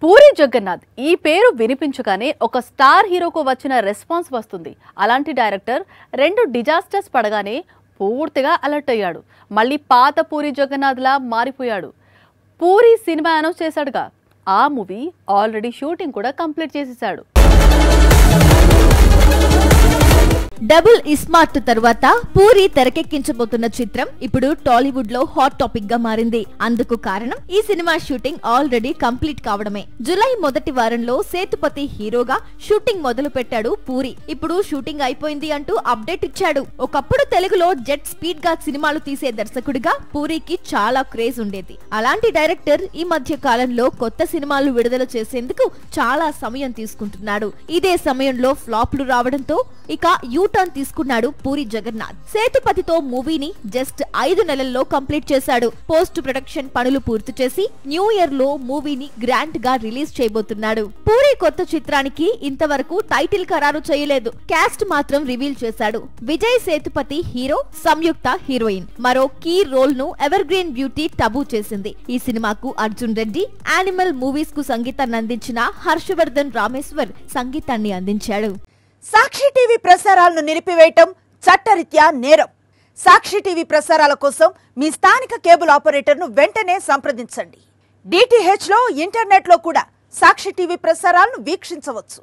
పూరి జగన్నాథ్ ఈ పేరు వినిపించగానే ఒక స్టార్ హీరోకు వచ్చిన రెస్పాన్స్ వస్తుంది. అలాంటి డైరెక్టర్ రెండు డిజాస్టర్స్ పడగానే పూర్తిగా అలర్ట్ అయ్యాడు. మళ్ళీ పాత పూరి జగన్నాథ్ లా మారిపోయాడు. పూరి సినిమా అనౌన్స్ చేశాడుగా, ఆ మూవీ ఆల్రెడీ షూటింగ్ కూడా కంప్లీట్ చేసేశాడు. డబుల్ ఇస్మార్ట్ తర్వాత పూరి తెరకెక్కించబోతున్న చిత్రం ఇప్పుడు టాలీవుడ్ లో హాట్ టాపిక్ గా మారింది. అందుకు కారణం ఈ సినిమా షూటింగ్ ఆల్రెడీ కంప్లీట్ కావడమే. జులై మొదటి వారంలో సేతుపతి హీరోగా షూటింగ్ మొదలు పెట్టాడు పూరి. ఇప్పుడు షూటింగ్ అయిపోయింది అంటూ అప్డేట్ ఇచ్చాడు. ఒకప్పుడు తెలుగులో జెట్ స్పీడ్ గా సినిమాలు తీసే దర్శకుడిగా పూరికి చాలా క్రేజ్ ఉండేది. అలాంటి డైరెక్టర్ ఈ మధ్య కాలంలో కొత్త సినిమాలు విడుదల చేసేందుకు చాలా సమయం తీసుకుంటున్నాడు. ఇదే సమయంలో ఫ్లాప్లు రావడంతో ఇక యూటర్న్ తీసుకున్నాడు పూరి జగన్నాథ్. సేతుపతితో మూవీని జస్ట్ 5 నెలల్లో కంప్లీట్ చేశాడు. పోస్ట్ ప్రొడక్షన్ పనులు పూర్తి చేసి న్యూ ఇయర్ లో మూవీని గ్రాండ్ గా రిలీజ్ చేయబోతున్నాడు. పూరి కొత్త చిత్రానికి ఇంతవరకు టైటిల్ ఖరారు చేయలేదు. కాస్ట్ మాత్రం రివీల్ చేశాడు. విజయ్ సేతుపతి హీరో, సంయుక్త హీరోయిన్. మరో కీ రోల్ ను ఎవర్ గ్రీన్ బ్యూటీ టబు చేసింది. ఈ సినిమాకు అర్జున్ రెడ్డి, యానిమల్ మూవీస్ కు సంగీతాన్ని అందించిన హర్షవర్ధన్ రామేశ్వర్ సంగీతాన్ని అందించాడు. సాక్షి టీవీ ప్రసారాలను నిలిపివేయటం చట్టరీత్యా నేరం. సాక్షి టీవీ ప్రసారాల కోసం మీ స్థానిక కేబుల్ ఆపరేటర్ను వెంటనే సంప్రదించండి. DTH లో, ఇంటర్నెట్ లో కూడా సాక్షి టీవీ ప్రసారాలను వీక్షించవచ్చు.